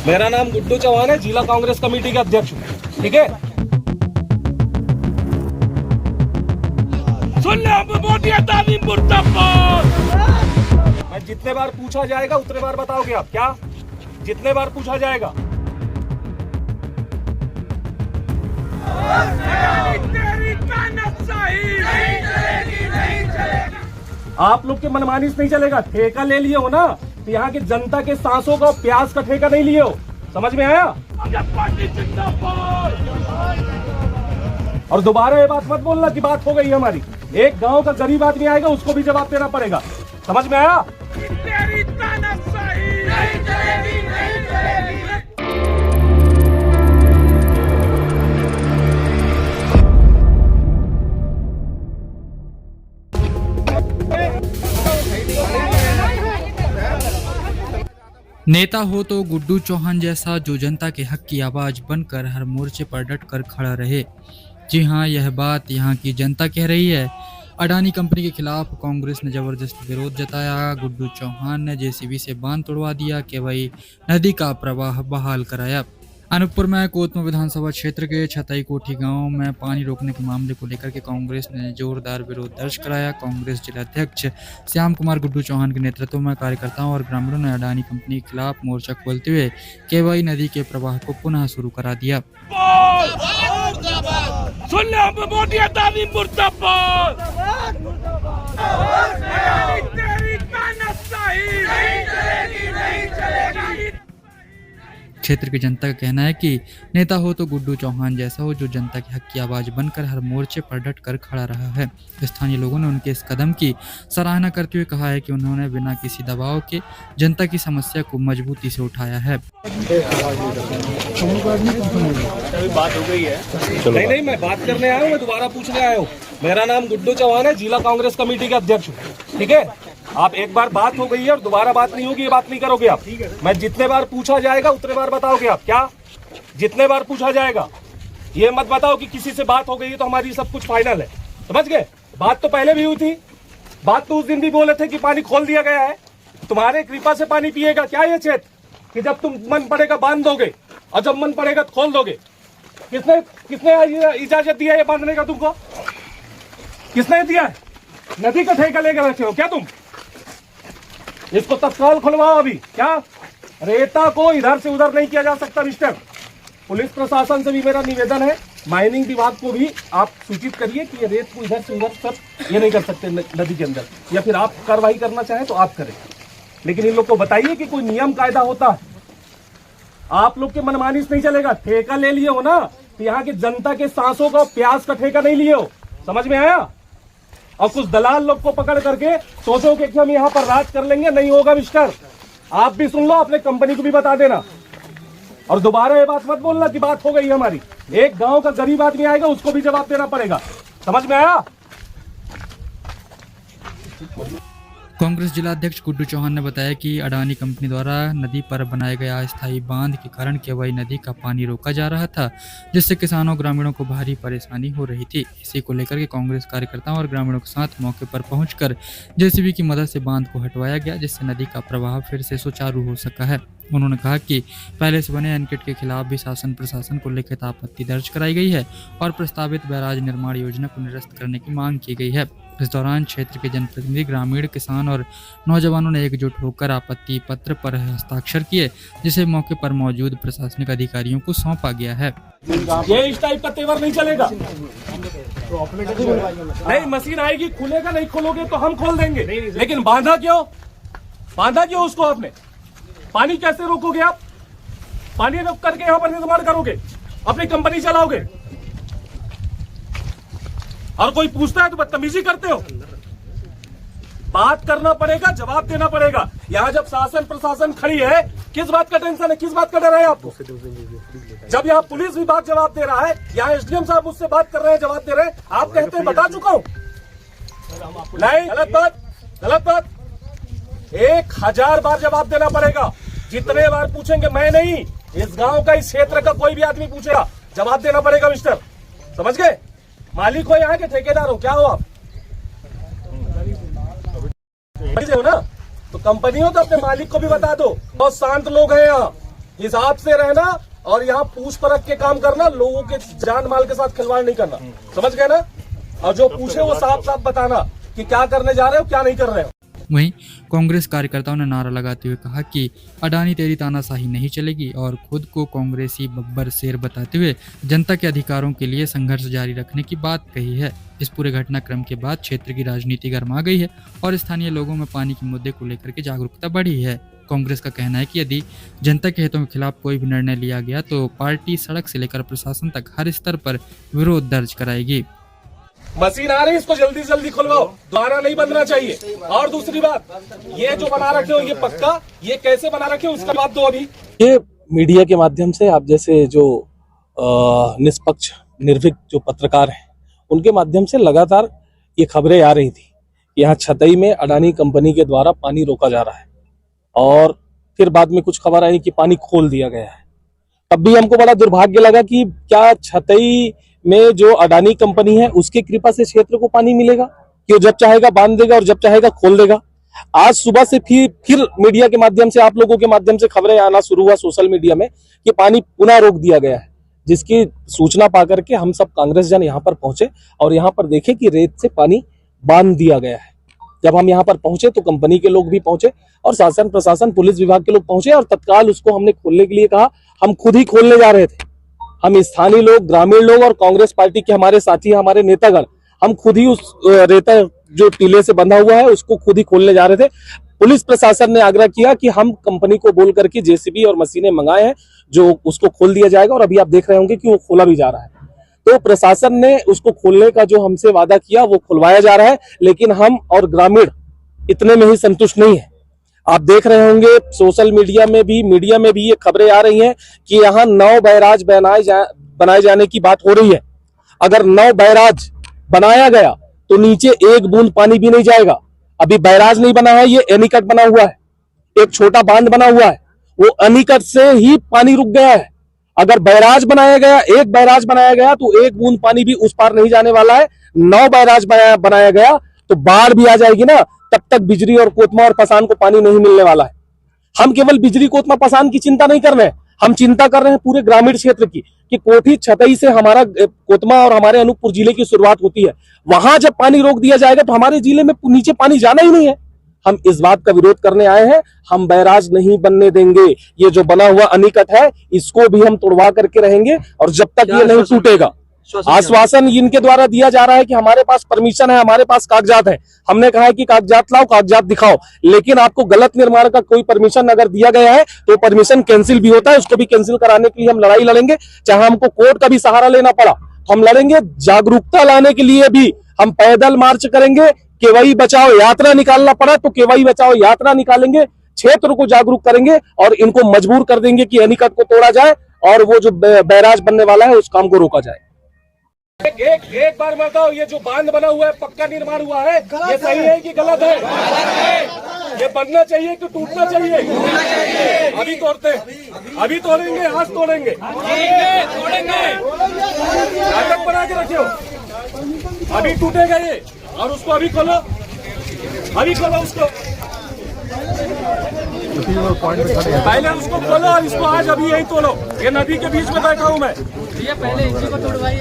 मेरा नाम गुड्डू चौहान है, जिला कांग्रेस कमेटी के अध्यक्ष हूँ। ठीक है, सुन ले मैं जितने बार पूछा जाएगा उतने बार बताओगे आप। क्या जितने बार पूछा जाएगा? आप लोग के मनमानी से नहीं चलेगा। ठेका ले लिए हो ना, तो यहाँ की जनता के सांसों का प्याज का ठेका नहीं लिए हो। समझ में आया? और दोबारा ये बात मत बोलना कि बात हो गई हमारी। एक गांव का गरीब आदमी आएगा, उसको भी जवाब देना पड़ेगा। समझ में आया? तेरी तानाशाही नहीं चलेगी, नहीं चलेगी। नेता हो तो गुड्डू चौहान जैसा, जो जनता के हक की आवाज बनकर हर मोर्चे पर डट कर खड़ा रहे। जी हां, यह बात यहां की जनता कह रही है। अडानी कंपनी के खिलाफ कांग्रेस ने जबरदस्त विरोध जताया। गुड्डू चौहान ने जेसीबी से बांध तोड़वा दिया, केवई नदी का प्रवाह बहाल कराया। अनूपपुर में कोतमा विधानसभा क्षेत्र के छतई कोठी गांव में पानी रोकने के मामले को लेकर के कांग्रेस ने जोरदार विरोध दर्ज कराया। कांग्रेस जिलाध्यक्ष श्याम कुमार गुड्डू चौहान के नेतृत्व में कार्यकर्ताओं और ग्रामीणों ने अडानी कंपनी के खिलाफ मोर्चा खोलते हुए केवई नदी के प्रवाह को पुनः शुरू करा दिया। सुन ले मोदी अडानी मुर्दाबाद। तेरी तानाशाही नहीं चलेगी, नहीं चलेगी। क्षेत्र की जनता का कहना है कि नेता हो तो गुड्डू चौहान जैसा हो, जो जनता के हक की आवाज बनकर हर मोर्चे पर डट कर खड़ा रहा है। स्थानीय लोगों ने उनके इस कदम की सराहना करते हुए कहा है कि उन्होंने बिना किसी दबाव के जनता की समस्या को मजबूती से उठाया है। बात हो गई है। नहीं, मैं बात करने आया हूँ, मैं दोबारा पूछने आया हूँ। मेरा नाम गुड्डू चौहान है, जिला कांग्रेस कमेटी के अध्यक्ष हूँ। ठीक है, आप एक बार बात हो गई है और दोबारा बात नहीं होगी, ये बात नहीं करोगे आप। मैं जितने बार पूछा जाएगा उतने बार बताओगे आप। क्या जितने बार पूछा जाएगा? ये मत बताओ कि किसी से बात हो गई है तो हमारी सब कुछ फाइनल है। समझ गए? बात तो पहले भी हुई थी। बात तो उस दिन भी बोले थे कि पानी खोल दिया गया है, तुम्हारे कृपा से पानी पिएगा क्या ये क्षेत्र, कि जब तुम मन पड़ेगा बांध दोगे और जब मन पड़ेगा तो खोल दोगे। किसने इजाजत दिया ये बांधने का? तुमको किसने दिया है? नदी का ठेका लेकर बैठे हो क्या तुम? इसको तत्काल खुलवाओ अभी। क्या रेता को इधर से उधर नहीं किया जा सकता मिस्टर। पुलिस प्रशासन से भी मेरा निवेदन है, माइनिंग विभाग को भी आप सूचित करिए कि ये रेत को इधर से उधर सब ये नहीं कर सकते नदी के अंदर, या फिर आप कार्रवाई करना चाहें तो आप करें, लेकिन इन लोग को बताइए कि कोई नियम कायदा होता है। आप लोग के मनमानी से नहीं चलेगा। ठेका ले लिए हो ना, तो यहाँ की जनता के सांसों का प्याज का ठेका नहीं लिए हो। समझ में आया? और कुछ दलाल लोग को पकड़ करके सोचो कि हम यहाँ पर राज कर लेंगे, नहीं होगा मिस्टर। आप भी सुन लो, अपने कंपनी को भी बता देना। और दोबारा ये बात मत बोलना कि बात हो गई हमारी। एक गांव का गरीब आदमी आएगा, उसको भी जवाब देना पड़ेगा। समझ में आया? कांग्रेस जिलाध्यक्ष गुड्डू चौहान ने बताया कि अडानी कंपनी द्वारा नदी पर बनाए गए अस्थायी बांध के कारण केवई नदी का पानी रोका जा रहा था, जिससे किसानों ग्रामीणों को भारी परेशानी हो रही थी। इसी को लेकर के कांग्रेस कार्यकर्ताओं और ग्रामीणों के साथ मौके पर पहुंचकर जेसीबी की मदद से बांध को हटवाया गया, जिससे नदी का प्रवाह फिर से सुचारू हो सका है। उन्होंने कहा कि पहले से बने एनकेट के खिलाफ भी शासन प्रशासन को लिखित आपत्ति दर्ज कराई गई है और प्रस्तावित बैराज निर्माण योजना को निरस्त करने की मांग की गई है। इस दौरान क्षेत्र के जनप्रतिनिधि, ग्रामीण, किसान और नौजवानों ने एकजुट होकर आपत्ति पत्र पर हस्ताक्षर किए, जिसे मौके पर मौजूद प्रशासनिक अधिकारियों को सौंपा गया है। ये इस टाइप का तेवर नहीं चलेगा। नहीं, मशीन आएगी, खुलेगा, नहीं खोलोगे तो हम खोल देंगे। लेकिन बांधा क्यों? बांधा क्यों उसको आपने? पानी कैसे रोकोगे आप? पानी रोक करके यहाँ पर निर्माण करोगे, अपनी कंपनी चलाओगे, और कोई पूछता है तो बदतमीजी करते हो। बात करना पड़ेगा, जवाब देना पड़ेगा। यहाँ जब शासन प्रशासन खड़ी है, किस बात का टेंशन है, किस बात का डर है आपको? जब यहाँ पुलिस विभाग जवाब दे रहा है, यहाँ एसडीएम साहब मुझसे बात कर रहे हैं, जवाब दे रहे हैं, आप कहते हैं बता चुका हूँ। नहीं, गलत बात, गलत बात। 1000 बार जवाब देना पड़ेगा। जितने बार पूछेंगे, मैं नहीं, इस गांव का, इस क्षेत्र का कोई भी आदमी पूछेगा, जवाब देना पड़ेगा मिस्टर। समझ गए? मालिक हो यहाँ के, ठेकेदार हो, क्या हो आप? हो ना, तो कंपनी हो तो अपने मालिक को भी बता दो। बहुत शांत लोग हैं यहाँ, हिसाब से रहना और यहाँ पूछ परख के काम करना, लोगों के जान माल के साथ खिलवाड़ नहीं करना, समझ गए ना। और जो पूछे वो साफ साफ बताना कि क्या करने जा रहे हो, क्या नहीं कर रहे हो। वहीं कांग्रेस कार्यकर्ताओं ने नारा लगाते हुए कहा कि अडानी तेरी तानाशाही नहीं चलेगी और खुद को कांग्रेसी बब्बर शेर बताते हुए जनता के अधिकारों के लिए संघर्ष जारी रखने की बात कही है। इस पूरे घटनाक्रम के बाद क्षेत्र की राजनीति गर्मा गई है और स्थानीय लोगों में पानी के मुद्दे को लेकर के जागरूकता बढ़ी है। कांग्रेस का कहना है कि यदि जनता के हितों के खिलाफ कोई भी निर्णय लिया गया तो पार्टी सड़क से लेकर प्रशासन तक हर स्तर पर विरोध दर्ज कराएगी। मशीन आ रही है, इसको जल्दी जल्दी खुलवाओ, दोबारा नहीं बनना चाहिए। और दूसरी बात, ये जो बना रखे हो ये पक्का, ये कैसे बना रखे हो उसका बात दो। अभी ये मीडिया के माध्यम से आप जैसे जो निष्पक्ष निर्भीक जो पत्रकार हैं उनके माध्यम से लगातार ये खबरें आ रही थी कि यहाँ छतई में अडानी कंपनी के द्वारा पानी रोका जा रहा है और फिर बाद में कुछ खबर आई कि पानी खोल दिया गया है। तब भी हमको बड़ा दुर्भाग्य लगा कि क्या छतई में जो अडानी कंपनी है उसके कृपा से क्षेत्र को पानी मिलेगा कि वो जब चाहेगा बांध देगा और जब चाहेगा खोल देगा। आज सुबह से फिर मीडिया के माध्यम से, आप लोगों के माध्यम से खबरें आना शुरू हुआ सोशल मीडिया में कि पानी पुनः रोक दिया गया है, जिसकी सूचना पाकर के हम सब कांग्रेस जन यहाँ पर पहुंचे और यहाँ पर देखे कि रेत से पानी बांध दिया गया है। जब हम यहाँ पर पहुंचे तो कंपनी के लोग भी पहुंचे और शासन प्रशासन पुलिस विभाग के लोग पहुंचे और तत्काल उसको हमने खोलने के लिए कहा। हम खुद ही खोलने जा रहे थे, हम स्थानीय लोग, ग्रामीण लोग और कांग्रेस पार्टी के हमारे साथी, हमारे नेतागण, हम खुद ही उस रेता जो टीले से बंधा हुआ है उसको खुद ही खोलने जा रहे थे। पुलिस प्रशासन ने आग्रह किया कि हम कंपनी को बोल करके जेसीबी और मशीनें मंगाए हैं जो उसको खोल दिया जाएगा और अभी आप देख रहे होंगे कि वो खोला भी जा रहा है। तो प्रशासन ने उसको खोलने का जो हमसे वादा किया वो खुलवाया जा रहा है, लेकिन हम और ग्रामीण इतने में ही संतुष्ट नहीं है। आप देख रहे होंगे सोशल मीडिया में भी ये खबरें आ रही हैं कि यहाँ 9 बैराज बनाए जाने की बात हो रही है। अगर 9 बैराज बनाया गया तो नीचे एक बूंद पानी भी नहीं जाएगा। अभी बैराज नहीं बना है, ये एनीकट बना हुआ है, एक छोटा बांध बना हुआ है, वो एनीकट से ही पानी रुक गया है। अगर बैराज बनाया गया, एक बैराज बनाया गया तो एक बूंद पानी भी उस पार नहीं जाने वाला है। 9 बैराज बनाया गया तो बाढ़ भी आ जाएगी ना, तब तक बिजली और कोतमा और पसान को पानी नहीं मिलने वाला है। हम केवल बिजली कोतमा पसान की चिंता नहीं कर रहे हैं, हम चिंता कर रहे हैं पूरे ग्रामीण क्षेत्र की कि कोठी छतई से हमारा कोतमा और हमारे अनूपपुर जिले की शुरुआत होती है। वहां जब पानी रोक दिया जाएगा तो हमारे जिले में नीचे पानी जाना ही नहीं है। हम इस बात का विरोध करने आए हैं। हम बैराज नहीं बनने देंगे। ये जो बना हुआ अनिकट है इसको भी हम तोड़वा करके रहेंगे और जब तक ये नहीं टूटेगा। आश्वासन इनके द्वारा दिया जा रहा है कि हमारे पास परमिशन है, हमारे पास कागजात है। हमने कहा है कि कागजात लाओ, कागजात दिखाओ, लेकिन आपको गलत निर्माण का कोई परमिशन अगर दिया गया है तो परमिशन कैंसिल भी होता है। उसको भी कैंसिल कराने के लिए हम लड़ाई लड़ेंगे, चाहे हमको कोर्ट का भी सहारा लेना पड़ा तो हम लड़ेंगे। जागरूकता लाने के लिए भी हम पैदल मार्च करेंगे। केवई बचाओ यात्रा निकालना पड़ा तो केवई बचाओ यात्रा निकालेंगे, क्षेत्र को जागरूक करेंगे और इनको मजबूर कर देंगे कि एनीकट को तोड़ा जाए और वो जो बैराज बनने वाला है उस काम को रोका जाए। एक बार बताओ, ये जो बांध बना हुआ है, पक्का निर्माण हुआ है, ये सही है कि गलत है? ये बनना चाहिए कि टूटना चाहिए? अभी तोड़ते, अभी तोड़ेंगे, आज तोड़ेंगे, नाटक बना के रखियो। अभी टूटेगा ये और उसको अभी खोलो, अभी खोलो उसको, पहले उसको खोलो और इसको आज अभी यही तोड़ो। ये नदी के बीच में बैठा हूँ मैं। पहले इसी को तोड़वाइए।